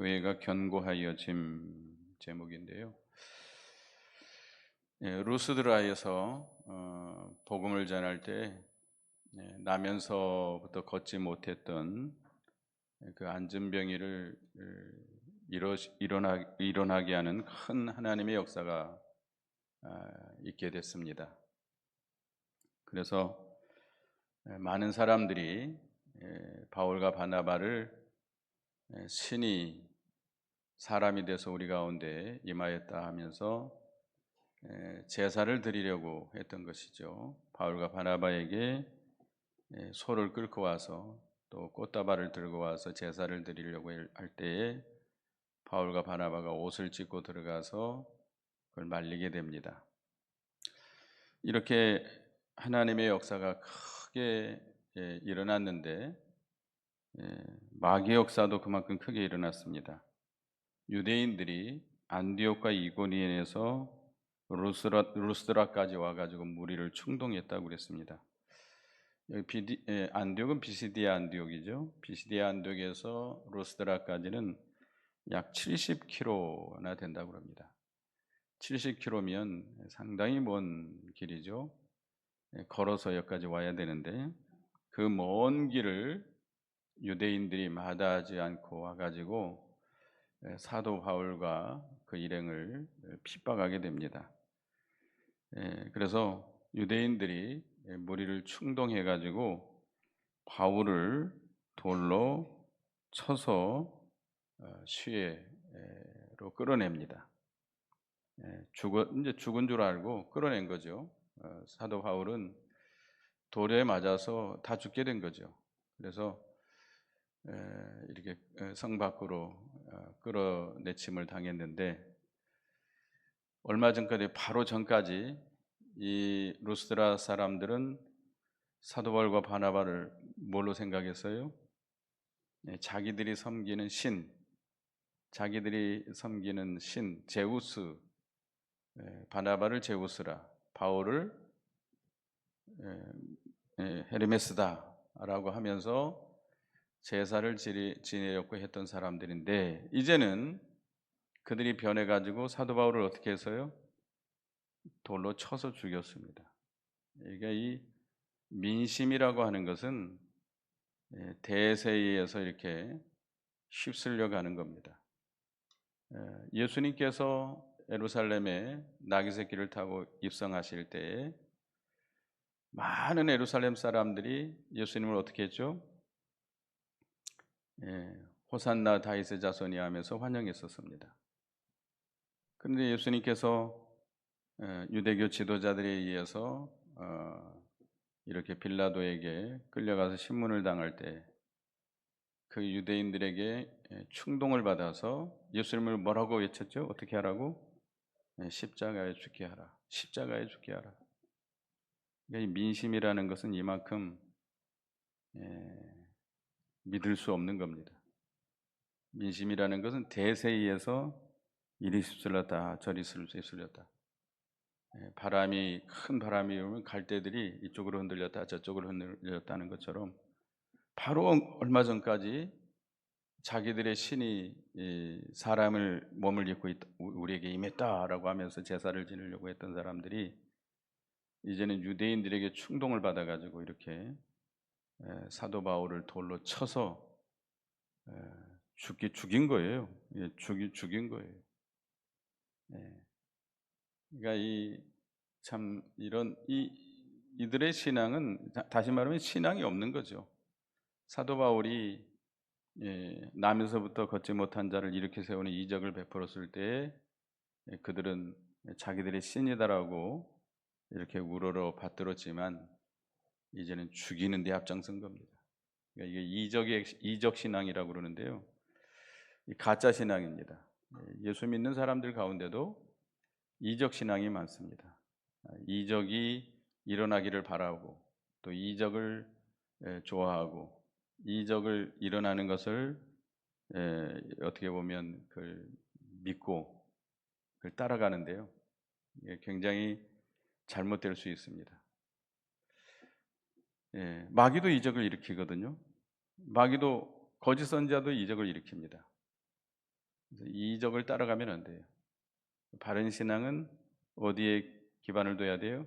교회가 견고하여짐 제목인데요. 루스드라에서 복음을 전할 때 나면서부터 걷지 못했던 그 안진병이를 일어나게 하는 큰 하나님의 역사가 있게 됐습니다. 그래서 많은 사람들이 바울과 바나바를 신이 사람이 돼서 우리 가운데 임하였다 하면서 제사를 드리려고 했던 것이죠. 바울과 바나바에게 소를 끌고 와서 또 꽃다발을 들고 와서 제사를 드리려고 할 때에 바울과 바나바가 옷을 찢고 들어가서 그걸 말리게 됩니다. 이렇게 하나님의 역사가 크게 일어났는데 마귀의 역사도 그만큼 크게 일어났습니다. 유대인들이 안디옥과 이고니온에서 루스드라까지 와가지고 무리를 충동했다고 그랬습니다. 여기 안디옥은 비시디아 안디옥이죠. 비시디아 안디옥에서 루스드라까지는 약 70km나 된다고 합니다. 70km면 상당히 먼 길이죠. 걸어서 여기까지 와야 되는데 그 먼 길을 유대인들이 마다하지 않고 와가지고 사도 바울과 그 일행을 핍박하게 됩니다. 그래서 유대인들이 무리를 충동해가지고 바울을 돌로 쳐서 수해로 끌어냅니다. 이제 죽은 줄 알고 끌어낸 거죠. 사도 바울은 돌에 맞아서 다 죽게 된 거죠. 그래서 이렇게 성 밖으로 끌어내침을 당했는데 얼마 전까지 바로 전까지 이 루스드라 사람들은 사도 바울과 바나바를 뭘로 생각했어요? 자기들이 섬기는 신 제우스, 바나바를 제우스라, 바울을 헤르메스다라고 하면서 제사를 지내려고 했던 사람들인데 이제는 그들이 변해가지고 사도 바울을 어떻게 했어요? 돌로 쳐서 죽였습니다. 이게 이 민심이라고 하는 것은 대세에서 이렇게 휩쓸려 가는 겁니다. 예수님께서 예루살렘에 나귀새끼를 타고 입성하실 때에 많은 예루살렘 사람들이 예수님을 어떻게 했죠? 호산나 다윗의 자손이 하면서 환영했었습니다. 그런데 예수님께서 유대교 지도자들에 의해서 이렇게 빌라도에게 끌려가서 신문을 당할 때 그 유대인들에게 충동을 받아서 예수님을 뭐라고 외쳤죠? 어떻게 하라고? 십자가에 죽게 하라. 십자가에 죽게 하라. 이 민심이라는 것은 이만큼 믿을 수 없는 겁니다. 민심이라는 것은 대세에 의해서 이리 휩쓸렸다 저리 휩쓸렸다. 큰 바람이 오면 갈대들이 이쪽으로 흔들렸다 저쪽으로 흔들렸다는 것처럼 바로 얼마 전까지 자기들의 신이 사람을 몸을 입고 우리에게 임했다라고 하면서 제사를 지내려고 했던 사람들이 이제는 유대인들에게 충동을 받아가지고 이렇게 사도 바울을 돌로 쳐서 죽인 거예요. 죽인 거예요. 그러니까 이들의 신앙은 다시 말하면 신앙이 없는 거죠. 사도 바울이 남에서부터 걷지 못한 자를 일으켜 세우는 이적을 베풀었을 때 그들은 자기들의 신이다라고 이렇게 우러러 받들었지만 이제는 죽이는 데 앞장선 겁니다. 그러니까 이게 이적 신앙이라고 그러는데요. 가짜 신앙입니다. 예수 믿는 사람들 가운데도 이적 신앙이 많습니다. 이적이 일어나기를 바라고 또 이적을 좋아하고 이적을 일어나는 것을 어떻게 보면 그걸 믿고 그걸 따라가는데요. 굉장히 잘못될 수 있습니다. 마귀도 이적을 일으키거든요. 마귀도 거짓 선지자도 이적을 일으킵니다. 그래서 이적을 따라가면 안 돼요. 바른 신앙은 어디에 기반을 둬야 돼요?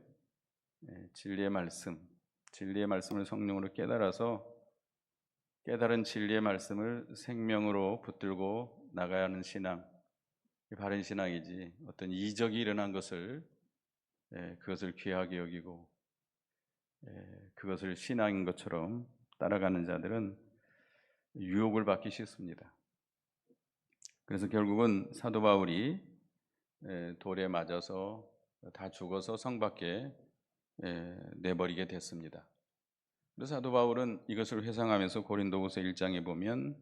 진리의 말씀. 진리의 말씀을 성령으로 깨달아서 깨달은 진리의 말씀을 생명으로 붙들고 나가야 하는 신앙. 바른 신앙이지 어떤 이적이 일어난 것을 그것을 귀하게 여기고 그것을 신앙인 것처럼 따라가는 자들은 유혹을 받기 쉽습니다. 그래서 결국은 사도 바울이 돌에 맞아서 다 죽어서 성 밖에 내버리게 됐습니다. 그래서 사도 바울은 이것을 회상하면서 고린도후서 1장에 보면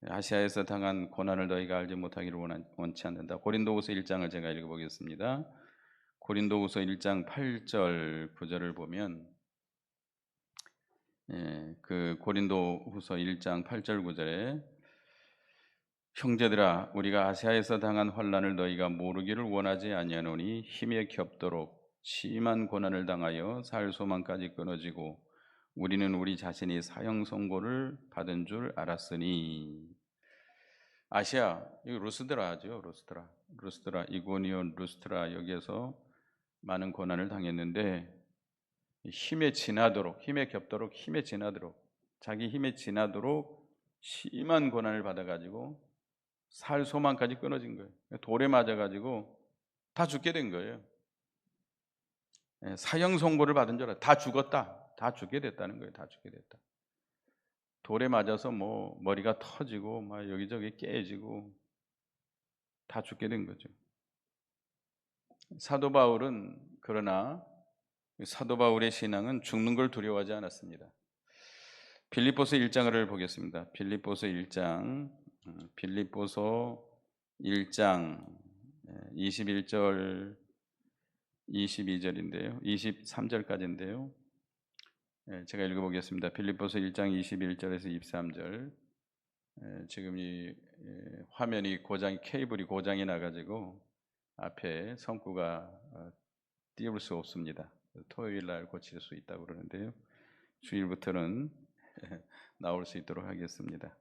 아시아에서 당한 고난을 너희가 알지 못하기를 원치 않는다. 고린도후서 1장을 제가 읽어보겠습니다. 고린도후서 1장 8절 9절을 보면 그 고린도후서 1장 8절 9절에 형제들아 우리가 아시아에서 당한 환난을 너희가 모르기를 원하지 아니하노니 힘에 겹도록 심한 고난을 당하여 살 소망까지 끊어지고 우리는 우리 자신이 사형 선고를 받은 줄 알았으니. 아시아, 이 루스드라죠. 루스드라, 이고니온, 루스트라 여기에서 많은 고난을 당했는데 힘에 겹도록 자기 힘에 지나도록 심한 고난을 받아가지고 살 소망까지 끊어진 거예요. 돌에 맞아가지고 다 죽게 된 거예요. 사형 선고를 받은 줄 알아요. 다 죽었다. 다 죽게 됐다는 거예요. 다 죽게 됐다. 돌에 맞아서 뭐 머리가 터지고 막 여기저기 깨지고 다 죽게 된 거죠. 그러나 사도 바울의 신앙은 죽는 걸 두려워하지 않았습니다. 빌립보서 1장을 보겠습니다. 빌립보서 1장 21절 22절인데요. 23절까지인데요. 제가 읽어보겠습니다. 빌립보서 1장 21절에서 23절. 지금 이 화면이 케이블이 고장이 나가지고 앞에 성구가 띄울 수 없습니다. 토요일 날 고칠 수 있다고 그러는데요. 주일부터는 나올 수 있도록 하겠습니다.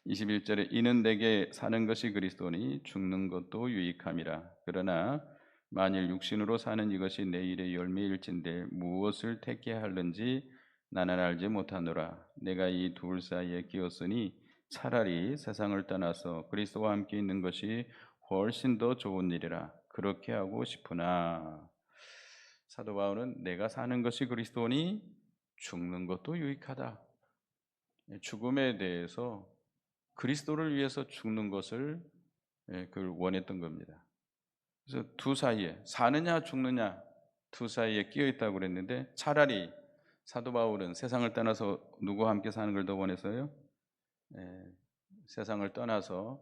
21절에 이는 내게 사는 것이 그리스도니 죽는 것도 유익함이라. 그러나 만일 육신으로 사는 이것이 내 일의 열매일진데 무엇을 택해할는지 나는 알지 못하노라. 내가 이 둘 사이에 끼었으니 차라리 세상을 떠나서 그리스도와 함께 있는 것이 훨씬 더 좋은 일이라. 그렇게 하고 싶으나. 사도 바울은 내가 사는 것이 그리스도니 죽는 것도 유익하다. 죽음에 대해서 그리스도를 위해서 죽는 것을 그걸 원했던 겁니다. 그래서 두 사이에 사느냐 죽느냐 두 사이에 끼어 있다고 그랬는데 차라리 사도 바울은 세상을 떠나서 누구와 함께 사는 걸 더 원했어요? 세상을 떠나서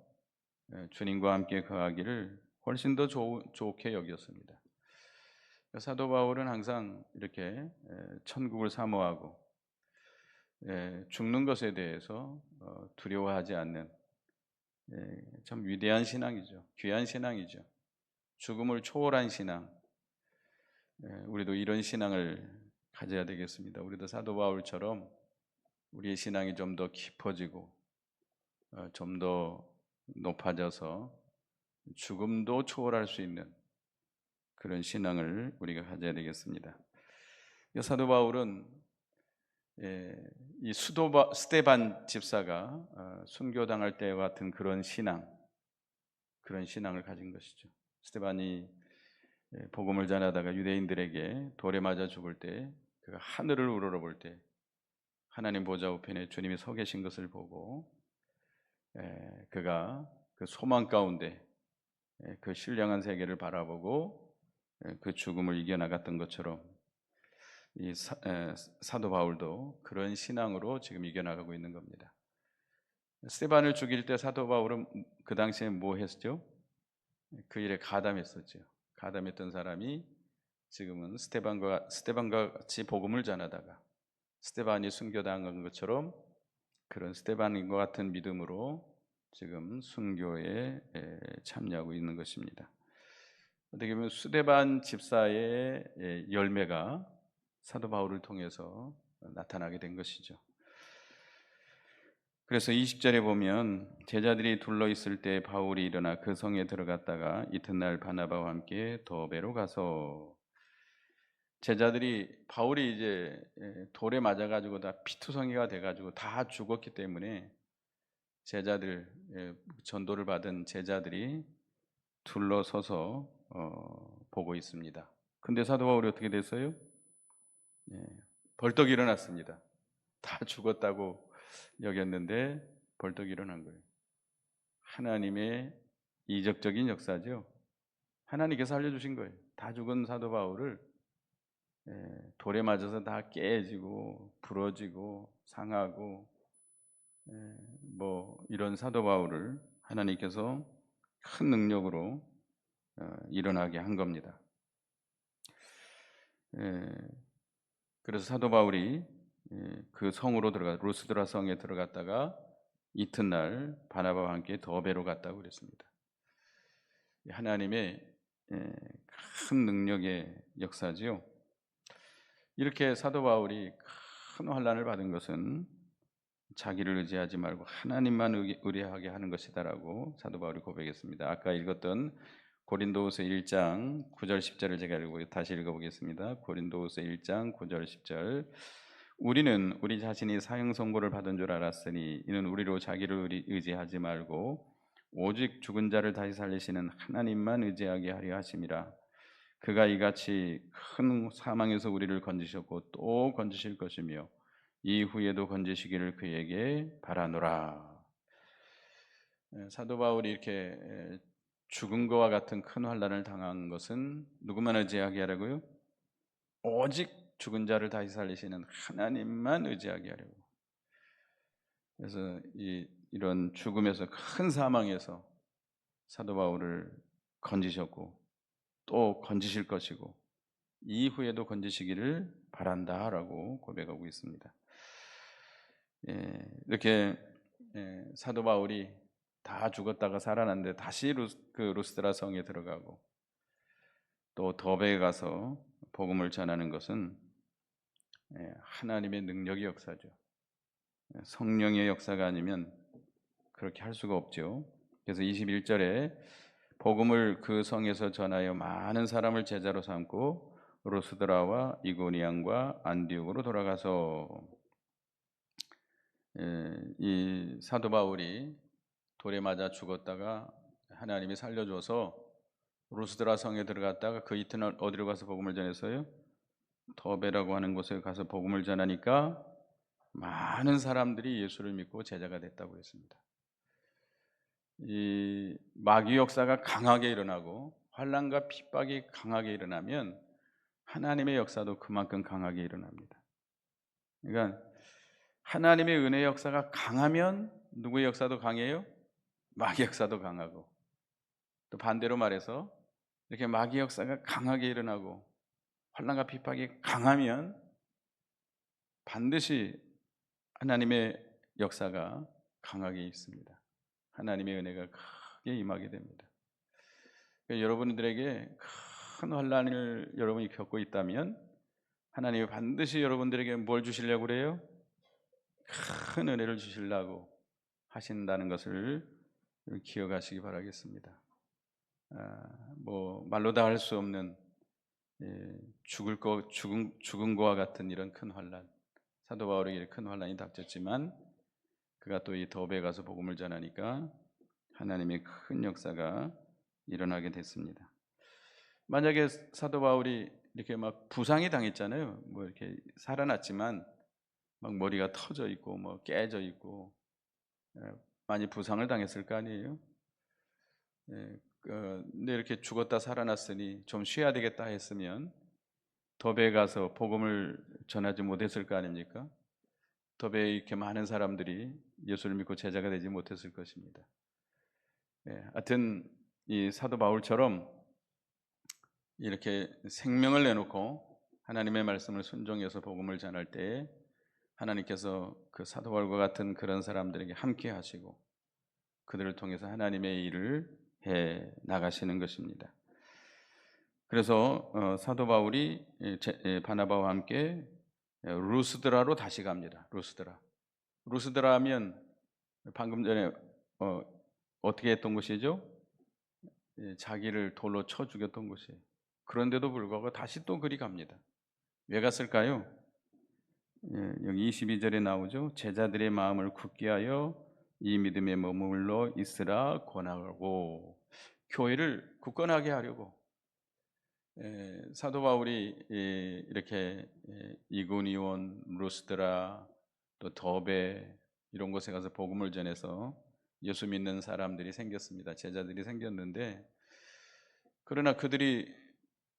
주님과 함께 거하기를 훨씬 더 좋게 여겼습니다. 사도 바울은 항상 이렇게 천국을 사모하고 죽는 것에 대해서 두려워하지 않는 참 위대한 신앙이죠. 귀한 신앙이죠. 죽음을 초월한 신앙. 우리도 이런 신앙을 가져야 되겠습니다. 우리도 사도 바울처럼 우리의 신앙이 좀 더 깊어지고 좀 더 높아져서 죽음도 초월할 수 있는 그런 신앙을 우리가 가져야 되겠습니다. 사도 바울은 이 스데반 집사가 순교당할 때와 같은 그런 신앙을 가진 것이죠. 스데반이 복음을 전하다가 유대인들에게 돌에 맞아 죽을 때 그가 하늘을 우러러볼 때 하나님 보좌 우편에 주님이 서 계신 것을 보고 그가 그 소망 가운데 그 신령한 세계를 바라보고 그 죽음을 이겨나갔던 것처럼 이 사도 바울도 그런 신앙으로 지금 이겨나가고 있는 겁니다. 스데반을 죽일 때 사도 바울은 그 당시에 뭐 했죠? 그 일에 가담했었죠. 가담했던 사람이 지금은 스데반과 같이 복음을 전하다가 스데반이 순교당한 것처럼 그런 스데반과 같은 믿음으로 지금 순교에 참여하고 있는 것입니다. 어떻게 보면 스데반 집사의 열매가 사도 바울을 통해서 나타나게 된 것이죠. 그래서 20절에 보면 제자들이 둘러 있을 때 바울이 일어나 그 성에 들어갔다가 이튿날 바나바와 함께 더베로 가서, 제자들이 바울이 이제 돌에 맞아 가지고 다 피투성이가 돼 가지고 다 죽었기 때문에 제자들, 전도를 받은 제자들이 둘러서서 보고 있습니다. 근데 사도 바울이 어떻게 됐어요? 예, 벌떡 일어났습니다. 다 죽었다고 여겼는데 벌떡 일어난 거예요. 하나님의 이적적인 역사죠. 하나님께서 살려주신 거예요. 다 죽은 사도 바울을 돌에 맞아서 다 깨지고 부러지고 상하고, 뭐 이런 사도 바울을 하나님께서 큰 능력으로 일어나게 한 겁니다. 그래서 사도 바울이 그 성으로 들어가 루스드라 성에 들어갔다가 이튿날 바나바와 함께 더베로 갔다고 그랬습니다. 하나님의 큰 능력의 역사지요. 이렇게 사도 바울이 큰 환난을 받은 것은 자기를 의지하지 말고 하나님만 의뢰하게 하는 것이다라고 사도 바울이 고백했습니다. 아까 읽었던 고린도후서 1장 9절 10절을 제가 다시 읽어보겠습니다. 고린도후서 1장 9절 10절. 우리는 우리 자신이 사형 선고를 받은 줄 알았으니 이는 우리로 자기를 의지하지 말고 오직 죽은 자를 다시 살리시는 하나님만 의지하게 하려 하심이라. 그가 이같이 큰 사망에서 우리를 건지셨고 또 건지실 것이며 이후에도 건지시기를 그에게 바라노라. 사도 바울이 이렇게 죽은 것과 같은 큰 환난을 당한 것은 누구만 의지하게 하라고요? 오직 죽은 자를 다시 살리시는 하나님만 의지하게 하려고. 그래서 이런 죽음에서, 큰 사망에서 사도 바울을 건지셨고 또 건지실 것이고 이후에도 건지시기를 바란다라고 고백하고 있습니다. 이렇게 사도 바울이 다 죽었다가 살아났는데 다시 루스드라 성에 들어가고 또 더베에 가서 복음을 전하는 것은 하나님의 능력의 역사죠. 성령의 역사가 아니면 그렇게 할 수가 없죠. 그래서 21절에 복음을 그 성에서 전하여 많은 사람을 제자로 삼고 루스드라와 이고니안과 안디옥으로 돌아가서, 이 사도 바울이 돌에 맞아 죽었다가 하나님이 살려줘서 루스드라 성에 들어갔다가 그 이튿날 어디로 가서 복음을 전했어요? 더베라고 하는 곳에 가서 복음을 전하니까 많은 사람들이 예수를 믿고 제자가 됐다고 했습니다. 이 마귀 역사가 강하게 일어나고 환난과 핍박이 강하게 일어나면 하나님의 역사도 그만큼 강하게 일어납니다. 그러니까 하나님의 은혜의 역사가 강하면 누구의 역사도 강해요? 마귀 역사도 강하고, 또 반대로 말해서 이렇게 마귀 역사가 강하게 일어나고 환난과 핍박이 강하면 반드시 하나님의 역사가 강하게 있습니다. 하나님의 은혜가 크게 임하게 됩니다. 그러니까 여러분들에게 큰 환난을 여러분이 겪고 있다면 하나님이 반드시 여러분들에게 뭘 주시려고 그래요? 큰 은혜를 주시려고 하신다는 것을 기억하시기 바라겠습니다. 뭐 말로 다 할 수 없는 죽은 거와 같은 이런 큰 환난, 사도 바울에게 큰 환난이 닥쳤지만 그가 또 이 더베에 가서 복음을 전하니까 하나님의 큰 역사가 일어나게 됐습니다. 만약에 사도 바울이 이렇게 막 부상이 당했잖아요. 뭐 이렇게 살아났지만 막 머리가 터져 있고 뭐 깨져 있고 많이 부상을 당했을 거 아니에요. 근데 이렇게 죽었다 살아났으니 좀 쉬어야 되겠다 했으면 더베에 가서 복음을 전하지 못했을 거 아닙니까? 더베에 이렇게 많은 사람들이 예수를 믿고 제자가 되지 못했을 것입니다. 하여튼 이 사도 바울처럼 이렇게 생명을 내놓고 하나님의 말씀을 순종해서 복음을 전할 때 하나님께서 그 사도 바울과 같은 그런 사람들에게 함께 하시고 그들을 통해서 하나님의 일을 해 나가시는 것입니다. 그래서 사도 바울이 바나바와 함께 루스드라로 다시 갑니다. 루스드라 하면 방금 전에 어떻게 했던 것이죠? 자기를 돌로 쳐 죽였던 것이에요. 그런데도 불구하고 다시 또 그리 갑니다. 왜 갔을까요? 여기 22절에 나오죠. 제자들의 마음을 굳게 하여 이 믿음에 머물러 있으라 권하고, 교회를 굳건하게 하려고 사도 바울이 이렇게 이고니온, 루스드라, 또 더베 이런 곳에 가서 복음을 전해서 예수 믿는 사람들이 생겼습니다. 제자들이 생겼는데, 그러나 그들이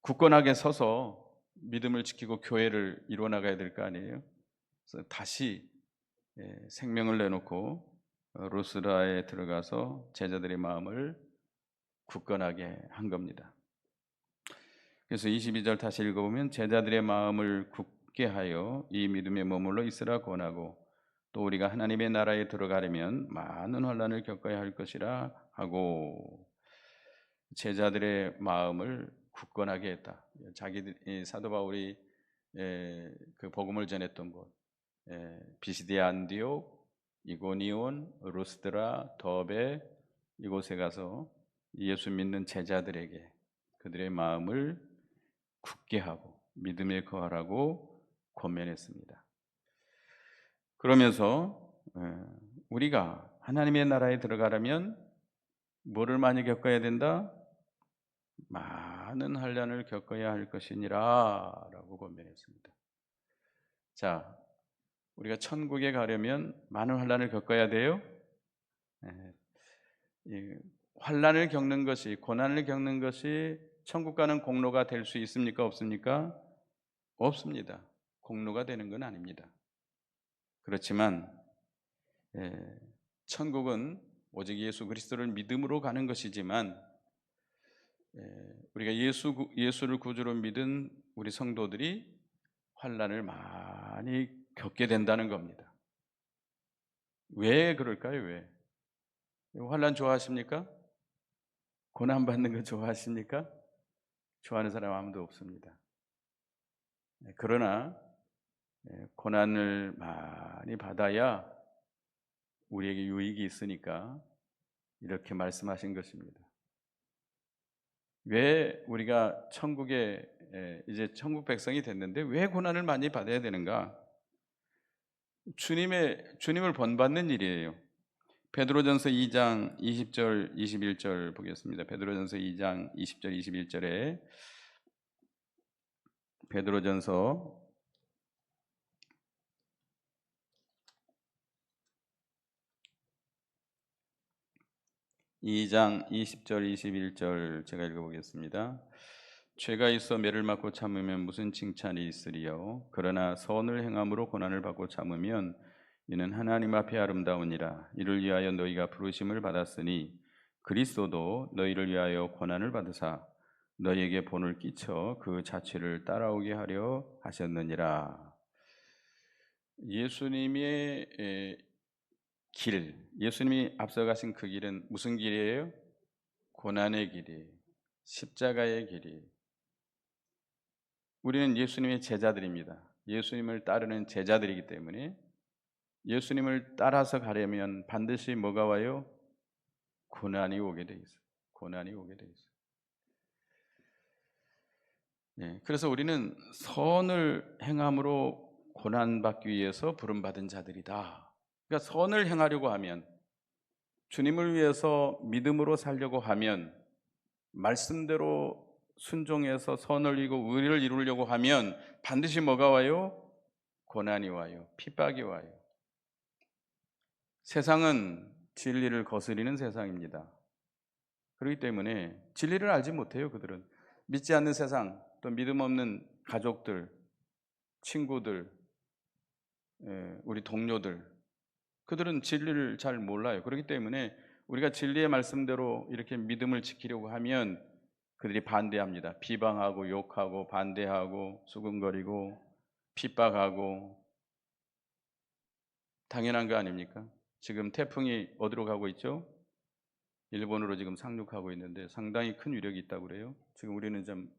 굳건하게 서서 믿음을 지키고 교회를 이루어 나가야 될 거 아니에요. 그래서 다시 생명을 내놓고 루스드라에 들어가서 제자들의 마음을 굳건하게 한 겁니다. 그래서 22절 다시 읽어보면 제자들의 마음을 굳게 하여 이 믿음에 머물러 있으라 권하고, 또 우리가 하나님의 나라에 들어가려면 많은 환난을 겪어야 할 것이라 하고, 제자들의 마음을 굳건하게 했다. 자기들 사도 바울이 그 복음을 전했던 곳, 비시디아 안디옥, 이고니온, 루스드라, 더베 이곳에 가서 예수 믿는 제자들에게 그들의 마음을 굳게 하고 믿음에 거하라고 권면했습니다. 그러면서 우리가 하나님의 나라에 들어가려면 뭐를 많이 겪어야 된다? 많은 환난을 겪어야 할 것이니라 라고 권면했습니다. 자, 우리가 천국에 가려면 많은 환난을 겪어야 돼요. 환난을 겪는 것이, 고난을 겪는 것이 천국 가는 공로가 될 수 있습니까? 없습니까? 없습니다. 공로가 되는 건 아닙니다. 그렇지만 천국은 오직 예수 그리스도를 믿음으로 가는 것이지만, 우리가 예수를 구주로 믿은 우리 성도들이 환난을 많이 겪게 된다는 겁니다. 왜 그럴까요? 왜? 환난 좋아하십니까? 고난 받는 거 좋아하십니까? 좋아하는 사람 아무도 없습니다. 그러나 고난을 많이 받아야 우리에게 유익이 있으니까 이렇게 말씀하신 것입니다. 왜 우리가 천국에 이제 천국 백성이 됐는데 왜 고난을 많이 받아야 되는가? 주님을 본받는 일이에요. 베드로전서 2장 20절 21절 보겠습니다. 베드로전서 2장 20절 21절에 베드로전서 2장 20절 21절 제가 읽어보겠습니다. 죄가 있어 매를 맞고 참으면 무슨 칭찬이 있으리요? 그러나 선을 행함으로 고난을 받고 참으면 이는 하나님 앞에 아름다우니라. 이를 위하여 너희가 부르심을 받았으니 그리스도도 너희를 위하여 고난을 받으사 너희에게 본을 끼쳐 그 자취를 따라오게 하려 하셨느니라. 예수님의 예수님이 앞서가신 그 길은 무슨 길이에요? 고난의 길이, 십자가의 길이. 우리는 예수님의 제자들입니다. 예수님을 따르는 제자들이기 때문에 예수님을 따라서 가려면 반드시 뭐가 와요? 고난이 오게 돼 있어요. 고난이 오게 돼 있어요. 그래서 우리는 선을 행함으로 고난받기 위해서 부름받은 자들이다. 그러니까 선을 행하려고 하면, 주님을 위해서 믿음으로 살려고 하면, 말씀대로 순종해서 선을 이루고 의를 이루려고 하면 반드시 뭐가 와요? 고난이 와요. 핍박이 와요. 세상은 진리를 거스리는 세상입니다. 그렇기 때문에 진리를 알지 못해요. 그들은 믿지 않는 세상, 또 믿음 없는 가족들, 친구들, 우리 동료들, 그들은 진리를 잘 몰라요. 그렇기 때문에 우리가 진리의 말씀대로 이렇게 믿음을 지키려고 하면 그들이 반대합니다. 비방하고 욕하고 반대하고 수근거리고 핍박하고. 당연한 거 아닙니까? 지금 태풍이 어디로 가고 있죠? 일본으로 지금 상륙하고 있는데 상당히 큰 위력이 있다고 그래요. 지금 우리는 좀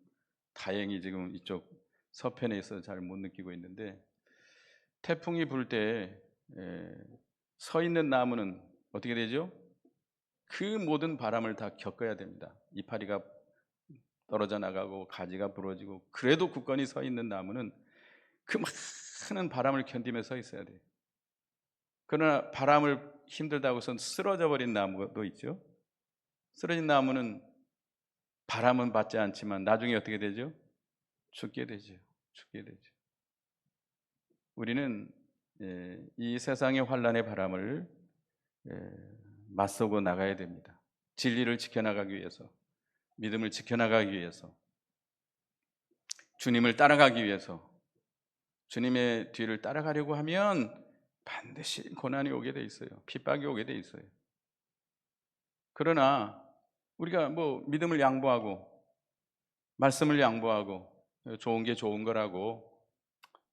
다행히 지금 이쪽 서편에 있어서 잘 못 느끼고 있는데, 태풍이 불 때 서 있는 나무는 어떻게 되죠? 그 모든 바람을 다 겪어야 됩니다. 이파리가 떨어져 나가고 가지가 부러지고, 그래도 굳건히 서 있는 나무는 그 많은 바람을 견디며 서 있어야 돼요. 그러나 바람을 힘들다고 해서 쓰러져 버린 나무도 있죠. 쓰러진 나무는 바람은 받지 않지만 나중에 어떻게 되죠? 죽게 되죠. 죽게 되죠. 우리는 이 세상의 환란의 바람을 맞서고 나가야 됩니다. 진리를 지켜나가기 위해서, 믿음을 지켜나가기 위해서, 주님을 따라가기 위해서, 주님의 뒤를 따라가려고 하면 반드시 고난이 오게 돼 있어요. 핍박이 오게 돼 있어요. 그러나 우리가 뭐 믿음을 양보하고 말씀을 양보하고 좋은 게 좋은 거라고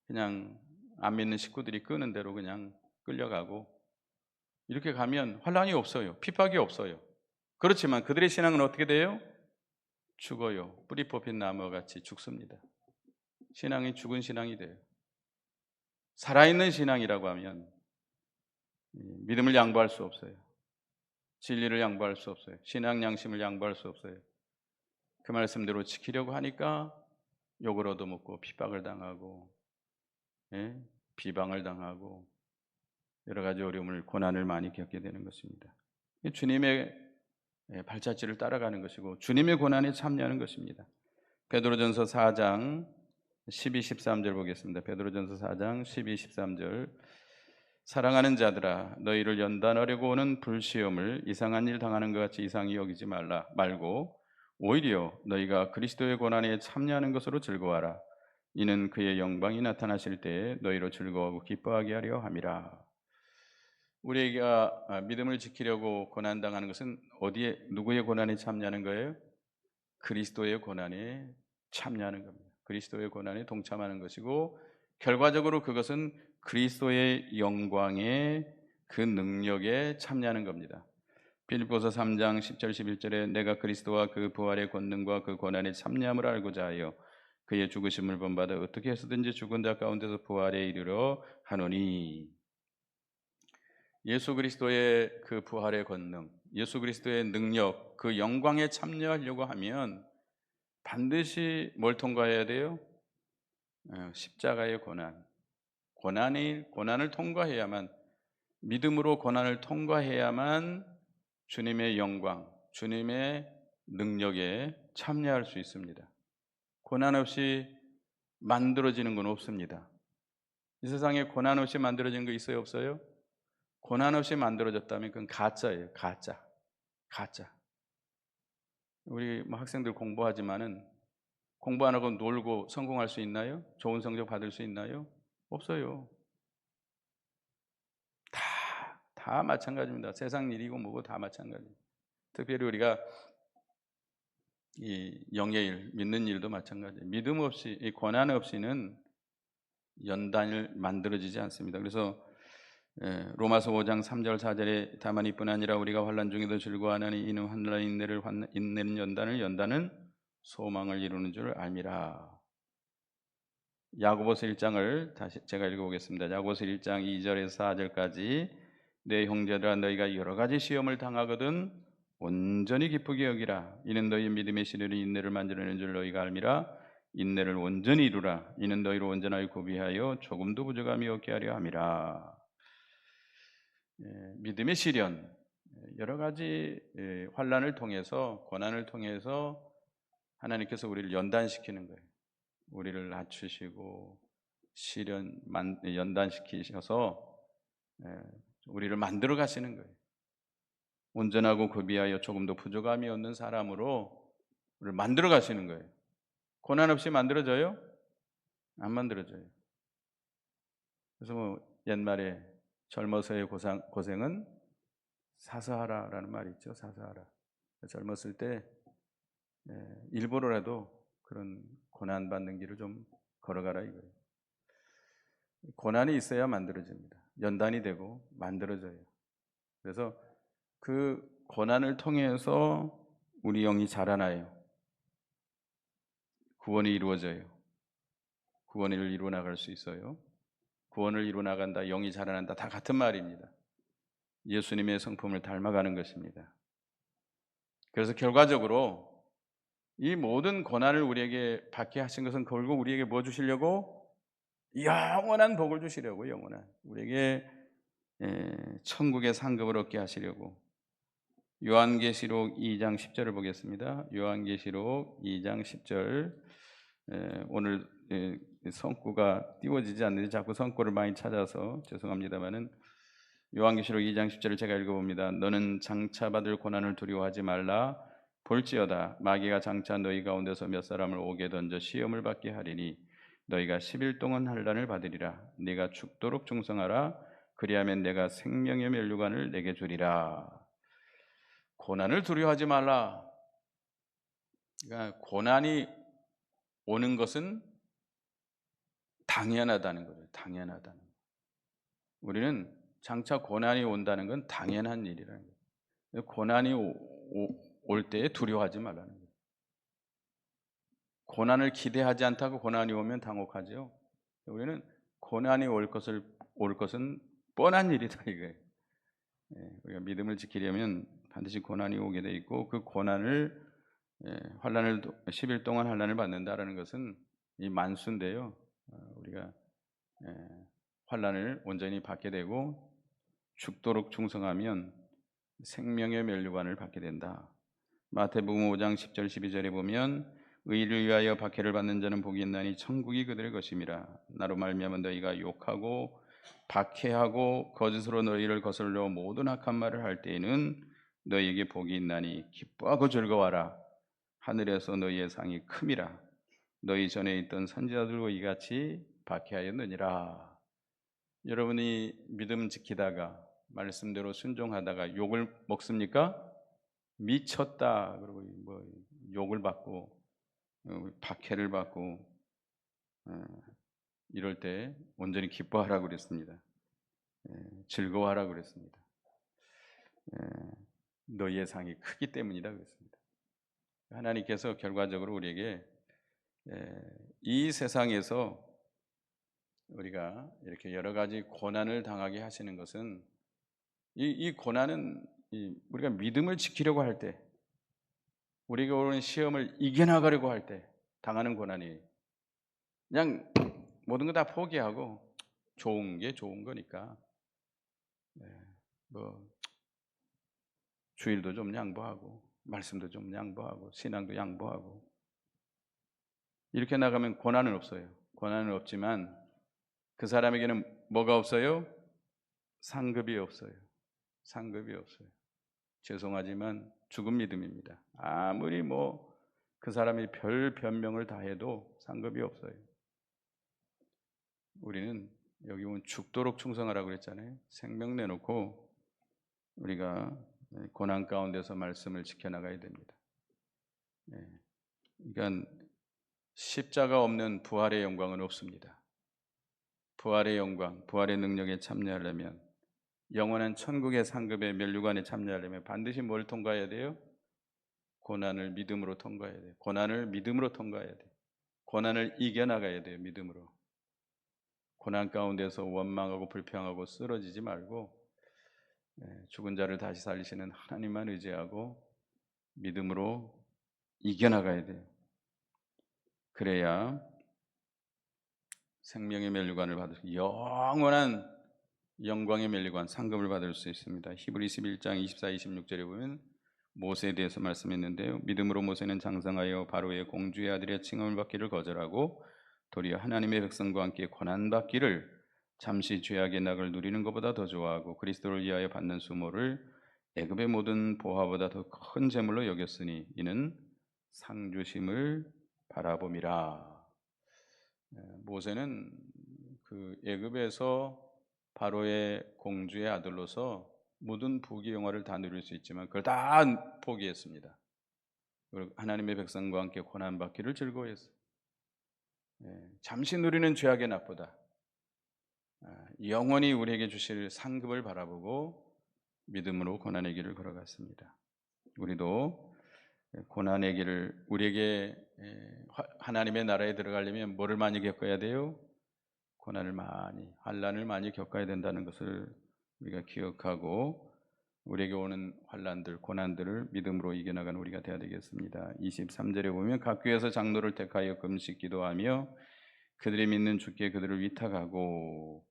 그냥 안 믿는 식구들이 끄는 대로 그냥 끌려가고 이렇게 가면 환란이 없어요. 핍박이 없어요. 그렇지만 그들의 신앙은 어떻게 돼요? 죽어요. 뿌리 뽑힌 나무와 같이 죽습니다. 신앙이 죽은 신앙이 돼요. 살아있는 신앙이라고 하면 믿음을 양보할 수 없어요. 진리를 양보할 수 없어요. 신앙 양심을 양보할 수 없어요. 그 말씀대로 지키려고 하니까 욕을 얻어먹고 핍박을 당하고 비방을 당하고 여러 가지 어려움을 고난을 많이 겪게 되는 것입니다. 주님의 발자취를 따라가는 것이고 주님의 고난에 참여하는 것입니다. 베드로전서 4장 12, 13절 보겠습니다. 베드로전서 4장 12, 13절. 사랑하는 자들아, 너희를 연단하려고 오는 불시험을 이상한 일 당하는 것 같이 이상히 여기지 말고 오히려 너희가 그리스도의 고난에 참여하는 것으로 즐거워하라. 이는 그의 영광이 나타나실 때에 너희로 즐거워하고 기뻐하게 하려 함이라. 우리가 믿음을 지키려고 고난당하는 것은 어디에, 누구의 고난에 참여하는 거예요? 그리스도의 고난에 참여하는 겁니다. 그리스도의 고난에 동참하는 것이고 결과적으로 그것은 그리스도의 영광의 그 능력에 참여하는 겁니다. 빌립보서 3장 10절 11절에 내가 그리스도와 그 부활의 권능과 그 고난에 참여함을 알고자 하여 그의 죽으심을 본받아 어떻게 해서든지 죽은 자 가운데서 부활에 이르러 하노니. 예수 그리스도의 그 부활의 권능, 예수 그리스도의 능력, 그 영광에 참여하려고 하면 반드시 뭘 통과해야 돼요? 십자가의 고난을 통과해야만, 믿음으로 고난을 통과해야만 주님의 영광, 주님의 능력에 참여할 수 있습니다. 고난 없이 만들어지는 건 없습니다. 이 세상에 고난 없이 만들어지는 거 있어요, 없어요? 고난 없이 만들어졌다면 그건 가짜예요. 가짜. 우리 학생들 공부하지만은 공부 안 하고 놀고 성공할 수 있나요? 좋은 성적 받을 수 있나요? 없어요. 다 마찬가지입니다. 세상 일이고 뭐고 다 마찬가지입니다. 특별히 우리가 이 영의 일, 믿는 일도 마찬가지예요. 믿음 없이, 이 고난 없이는 연단을 만들어지지 않습니다. 그래서 로마서 5장 3절 4절에 다만 이뿐 아니라 우리가 환난 중에도 즐거워하나니 이는 환난 인내는 연단은 소망을 이루는 줄 알미라. 야고보서 1장을 다시 제가 읽어보겠습니다. 야고보서 1장 2절에서 4절까지 내 형제들아 너희가 여러 가지 시험을 당하거든 온전히 기쁘게 여기라. 이는 너희 믿음의 시련이 인내를 만들어내는 줄 너희가 알미라. 인내를 온전히 이루라. 이는 너희로 온전하게 구비하여 조금도 부족함이 없게 하려 함이라. 믿음의 시련, 여러 가지 환난을 통해서, 고난을 통해서 하나님께서 우리를 연단시키는 거예요. 우리를 낮추시고 연단시키셔서 우리를 만들어 가시는 거예요. 온전하고 구비하여 조금도 부족함이 없는 사람으로 우리를 만들어 가시는 거예요. 고난 없이 만들어져요? 안 만들어져요. 그래서 뭐 옛말에 젊어서의 고생은 사서하라라는 말이 있죠. 사서하라. 젊었을 때 일부러라도 그런 고난 받는 길을 좀 걸어가라 이거예요. 고난이 있어야 만들어집니다. 연단이 되고 만들어져요. 그래서 그 고난을 통해서 우리 영이 자라나요. 구원이 이루어져요. 구원을 이루어 나갈 수 있어요. 구원을 이루어 나간다, 영이 자라난다, 다 같은 말입니다. 예수님의 성품을 닮아가는 것입니다. 그래서 결과적으로 이 모든 고난을 우리에게 받게 하신 것은 결국 우리에게 뭐 주시려고? 영원한 복을 주시려고, 영원한 우리에게 천국의 상급을 얻게 하시려고. 요한계시록 2장 10절을 보겠습니다. 요한계시록 2장 10절. 오늘 성구가 띄워지지 않는데 자꾸 성구를 많이 찾아서 죄송합니다만은, 요한계시록 2장 10절을 제가 읽어봅니다. 너는 장차 받을 고난을 두려워하지 말라. 볼지어다 마귀가 장차 너희 가운데서 몇 사람을 옥에 던져 시험을 받게 하리니 너희가 10일 동안 환난을 받으리라. 네가 죽도록 충성하라. 그리하면 내가 생명의 면류관을 내게 주리라. 고난을 두려워하지 말라. 그러니까 고난이 오는 것은 당연하다는 거죠. 당연하다는 거. 우리는 장차 고난이 온다는 건 당연한 일이라는 거예요. 고난이 올 때에 두려워하지 말라는 거예요. 고난을 기대하지 않다고 고난이 오면 당혹하죠. 우리는 고난이 올 것은 뻔한 일이다 이거예요. 우리가 믿음을 지키려면 반드시 고난이 오게 돼 있고, 그 고난을 환난을 10일 동안 환난을 받는다라는 것은 이 만수인데요. 우리가 환난을 온전히 받게 되고 죽도록 충성하면 생명의 면류관을 받게 된다. 마태복음 5장 10절 12절에 보면 의를 위하여 박해를 받는 자는 복이 있나니 천국이 그들의 것임이라. 나로 말미암아 너희가 욕하고 박해하고 거짓으로 너희를 거슬러 모든 악한 말을 할 때에는 너희에게 복이 있나니 기뻐하고 즐거워하라. 하늘에서 너희의 상이 큼이라. 너희 전에 있던 선지자들과 이같이 박해하였느니라. 여러분이 믿음 지키다가 말씀대로 순종하다가 욕을 먹습니까? 미쳤다 그러고 뭐 욕을 받고 박해를 받고 이럴 때 온전히 기뻐하라고 그랬습니다. 즐거워하라고 그랬습니다. 너희의 상이 크기 때문이다 그랬습니다. 하나님께서 결과적으로 우리에게 이 세상에서 우리가 이렇게 여러 가지 고난을 당하게 하시는 것은, 이 고난은 우리가 믿음을 지키려고 할 때, 우리가 오는 시험을 이겨나가려고 할 때 당하는 고난이, 그냥 모든 거 다 포기하고 좋은 게 좋은 거니까 뭐 주일도 좀 양보하고 말씀도 좀 양보하고 신앙도 양보하고 이렇게 나가면 고난은 없어요. 고난은 없지만 그 사람에게는 뭐가 없어요? 상급이 없어요. 상급이 없어요. 죄송하지만 죽은 믿음입니다. 아무리 뭐 그 사람이 별 변명을 다 해도 상급이 없어요. 우리는 여기 보면 죽도록 충성하라고 그랬잖아요. 생명 내놓고 우리가 고난 가운데서 말씀을 지켜나가야 됩니다. 그러니까 십자가 없는 부활의 영광은 없습니다. 부활의 영광, 부활의 능력에 참여하려면, 영원한 천국의 상급의 면류관에 참여하려면 반드시 뭘 통과해야 돼요? 고난을 믿음으로 통과해야 돼요. 고난을 믿음으로 통과해야 돼요. 고난을 이겨나가야 돼요. 믿음으로. 고난 가운데서 원망하고 불평하고 쓰러지지 말고 죽은 자를 다시 살리시는 하나님만 의지하고 믿음으로 이겨나가야 돼요. 그래야 생명의 면류관을 받을 수, 영원한 영광의 면류관, 상급을 받을 수 있습니다. 히브리서 11장 24, 26절에 보면 모세에 대해서 말씀했는데요. 믿음으로 모세는 장성하여 바로의 공주의 아들의 칭함을 받기를 거절하고 도리어 하나님의 백성과 함께 고난받기를 잠시 죄악의 낙을 누리는 것보다 더 좋아하고 그리스도를 위하여 받는 수모를 애굽의 모든 보화보다 더 큰 재물로 여겼으니 이는 상주심을 바라봄이라. 모세는 그 애굽에서 바로의 공주의 아들로서 모든 부귀 영화를 다 누릴 수 있지만 그걸 다 포기했습니다. 그리고 하나님의 백성과 함께 고난받기를 즐거워했어요. 잠시 누리는 죄악의 낙보다 영원히 우리에게 주실 상급을 바라보고 믿음으로 고난의 길을 걸어갔습니다. 우리도 고난의 길을, 우리에게 하나님의 나라에 들어가려면 뭐를 많이 겪어야 돼요? 고난을 많이, 환난을 많이 겪어야 된다는 것을 우리가 기억하고 우리에게 오는 환난들, 고난들을 믿음으로 이겨나가는 우리가 되어야 되겠습니다. 23절에 보면 각 교회에서 장로를 택하여 금식 기도하며 그들이 믿는 주께 그들을 위탁하고,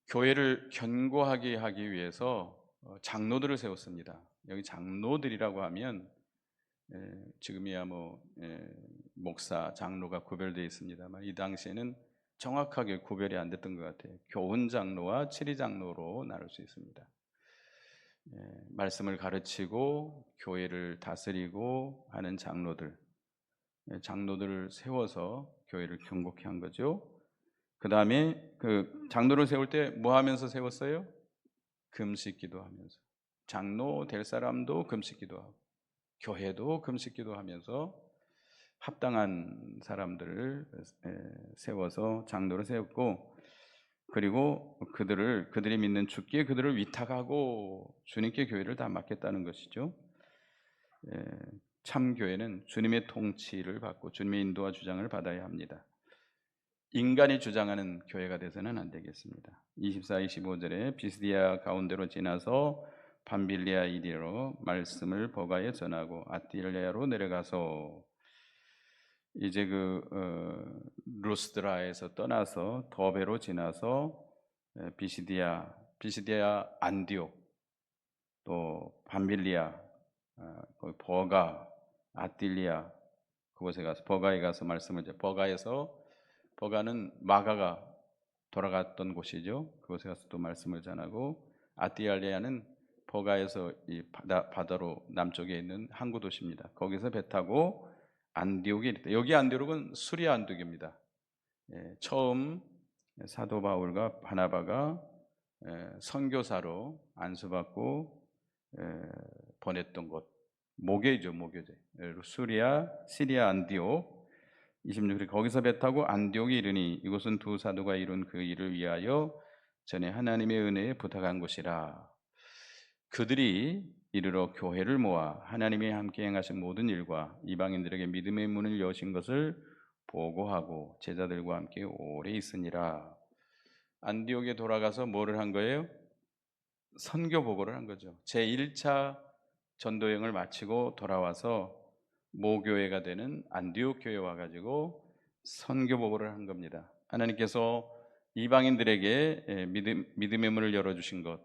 교회를 견고하게 하기 위해서 장로들을 세웠습니다. 여기 장로들이라고 하면 지금이야 목사, 장로가 구별되어 있습니다만 이 당시에는 정확하게 구별이 안 됐던 것 같아요. 교훈 장로와 치리 장로로 나눌 수 있습니다. 말씀을 가르치고 교회를 다스리고 하는 장로들, 장로들을 세워서 교회를 견고케 한 거죠. 그 다음에 그 장로를 세울 때 뭐 하면서 세웠어요? 금식 기도하면서. 장로 될 사람도 금식 기도하고 교회도 금식 기도하면서 합당한 사람들을 세워서 장로를 세웠고, 그리고 그들이 믿는 주께 그들을 위탁하고 주님께 교회를 다 맡겼다는 것이죠. 참 교회는 주님의 통치를 받고 주님의 인도와 주장을 받아야 합니다. 인간이 주장하는 교회가 돼서는 안 되겠습니다. 24, 25절에 비스디아 가운데로 지나서 밤빌리아 이리로 말씀을 버가에 전하고 아띠레아로 내려가서 이제 루스드라에서 떠나서 더베로 지나서 비시디아 안디옥, 또 밤빌리아, 버가, 아틸리아, 그곳에 가서 버가에 가서 말씀을 버가는 마가가 돌아갔던 곳이죠. 그곳에 가서 또 말씀을 전하고, 아띠알리아는 버가에서 이 바다로 남쪽에 있는 항구 도시입니다. 거기서 배 타고 안디옥에 이르다. 여기 안디옥은 수리아 안디옥입니다. 처음 사도 바울과 바나바가 선교사로 안수받고 보냈던 곳, 모교죠. 시리아 안디옥. 26절에 거기서 배 타고 안디옥에 이르니 이곳은 두 사도가 이룬 그 일을 위하여 전에 하나님의 은혜에 부탁한 곳이라. 그들이 이르러 교회를 모아 하나님이 함께 행하신 모든 일과 이방인들에게 믿음의 문을 여신 것을 보고하고 제자들과 함께 오래 있으니라. 안디옥에 돌아가서 뭐를 한 거예요? 선교 보고를 한 거죠. 제1차 전도여행을 마치고 돌아와서 모교회가 되는 안디옥 교회에 와가지고 선교 보고를 한 겁니다. 하나님께서 이방인들에게 믿음의 문을 열어주신 것,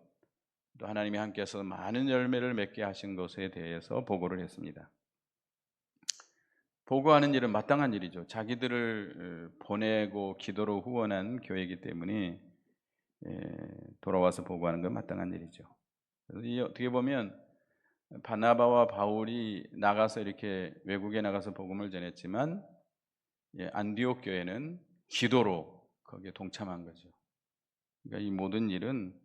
또 하나님이 함께해서 많은 열매를 맺게 하신 것에 대해서 보고를 했습니다. 보고하는 일은 마땅한 일이죠. 자기들을 보내고 기도로 후원한 교회이기 때문에 돌아와서 보고하는 건 마땅한 일이죠. 그래서 어떻게 보면 바나바와 바울이 나가서 이렇게 외국에 나가서 복음을 전했지만 안디옥 교회는 기도로 거기에 동참한 거죠. 그러니까 이 모든 일은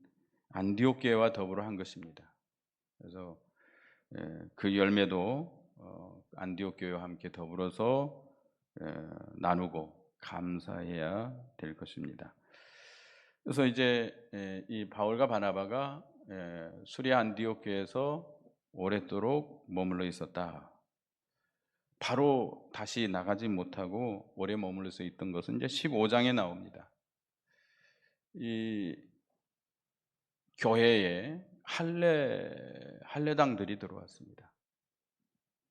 안디옥 교회와 더불어 한 것입니다. 그래서 그 열매도 안디옥 교회와 함께 더불어서 나누고 감사해야 될 것입니다. 그래서 이제 이 바울과 바나바가 수리아 안디옥 교회에서 오랫도록 머물러 있었다. 바로 다시 나가지 못하고 오래 머물러서 있던 것은 이제 15장에 나옵니다. 이 교회에 할례당들이 들어왔습니다.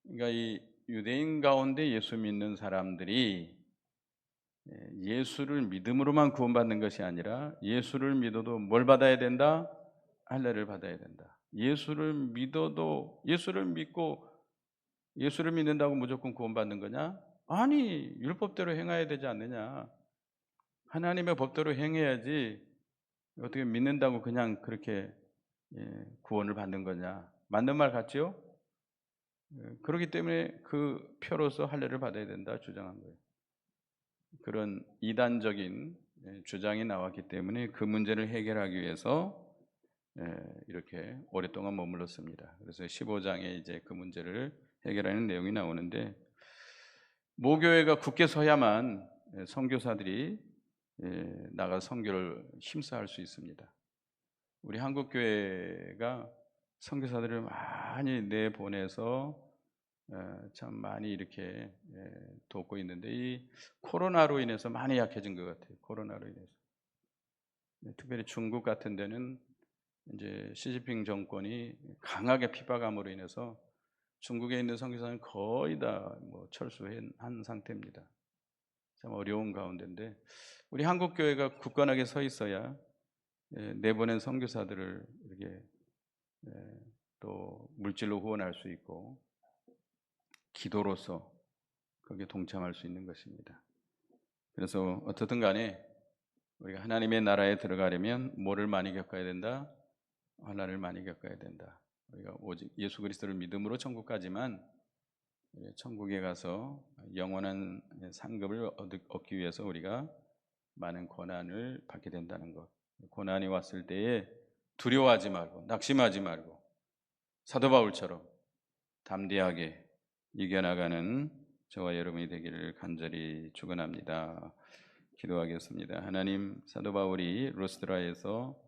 그러니까 이 유대인 가운데 예수 믿는 사람들이 예수를 믿음으로만 구원받는 것이 아니라 예수를 믿어도 뭘 받아야 된다? 할례를 받아야 된다. 예수를 믿고 예수를 믿는다고 무조건 구원받는 거냐? 아니, 율법대로 행해야 되지 않느냐? 하나님의 법대로 행해야지 어떻게 믿는다고 그냥 그렇게 구원을 받는 거냐? 맞는 말 같지요? 그렇기 때문에 그 표로서 할례를 받아야 된다 주장한 거예요. 그런 이단적인 주장이 나왔기 때문에 그 문제를 해결하기 위해서 이렇게 오랫동안 머물렀습니다. 그래서 15장에 이제 그 문제를 해결하는 내용이 나오는데, 모교회가 굳게 서야만 선교사들이 나가 선교를 힘써할 수 있습니다. 우리 한국 교회가 선교사들을 많이 내보내서 참 많이 이렇게 돕고 있는데, 이 코로나로 인해서 많이 약해진 것 같아요. 코로나로 인해서 특별히 중국 같은 데는 이제 시진핑 정권이 강하게 핍박함으로 인해서 중국에 있는 선교사는 거의 다 뭐 철수한 상태입니다. 참 어려운 가운데인데 우리 한국 교회가 굳건하게 서 있어야 내보낸 선교사들을 이렇게 예, 또 물질로 후원할 수 있고 기도로서 거기에 동참할 수 있는 것입니다. 그래서 어떻든 간에 우리가 하나님의 나라에 들어가려면 뭐를 많이 겪어야 된다? 환난을 많이 겪어야 된다. 우리가 오직 예수 그리스도를 믿음으로 천국 가지만 천국에 가서 영원한 상급을 얻기 위해서 우리가 많은 고난을 받게 된다는 것. 고난이 왔을 때에 두려워하지 말고 낙심하지 말고 사도 바울처럼 담대하게 이겨나가는 저와 여러분이 되기를 간절히 축원합니다. 기도하겠습니다. 하나님, 사도 바울이 루스드라에서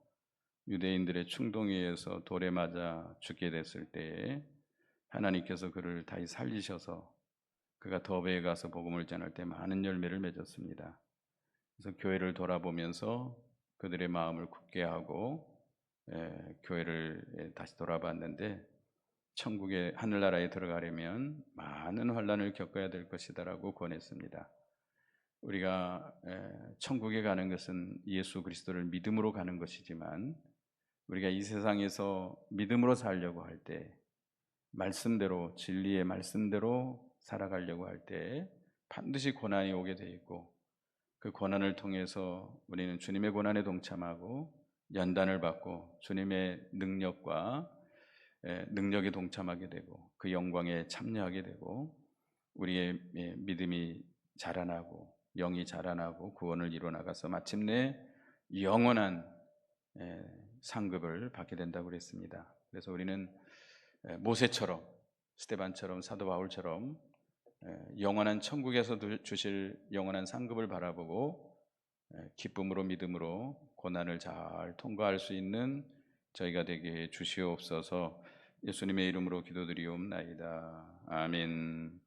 유대인들의 충동에 의해서 돌에 맞아 죽게 됐을 때에 하나님께서 그를 다시 살리셔서 그가 더베에 가서 복음을 전할 때 많은 열매를 맺었습니다. 그래서 교회를 돌아보면서 그들의 마음을 굳게 하고 교회를 다시 돌아봤는데 천국의 하늘나라에 들어가려면 많은 환난을 겪어야 될 것이다라고 권했습니다. 우리가 천국에 가는 것은 예수 그리스도를 믿음으로 가는 것이지만 우리가 이 세상에서 믿음으로 살려고 할 때 말씀대로 진리의 말씀대로 살아가려고 할 때 반드시 고난이 오게 돼 있고 그 고난을 통해서 우리는 주님의 고난에 동참하고 연단을 받고 주님의 능력과 능력에 동참하게 되고 그 영광에 참여하게 되고 우리의 믿음이 자라나고 영이 자라나고 구원을 이루어 나가서 마침내 영원한 상급을 받게 된다고 그랬습니다. 그래서 우리는 모세처럼 스데반처럼 사도 바울처럼 영원한 천국에서 주실 영원한 상급을 바라보고 기쁨으로 믿음으로 고난을 잘 통과할 수 있는 저희가 되게 해 주시옵소서. 예수님의 이름으로 기도드리옵나이다. 아멘.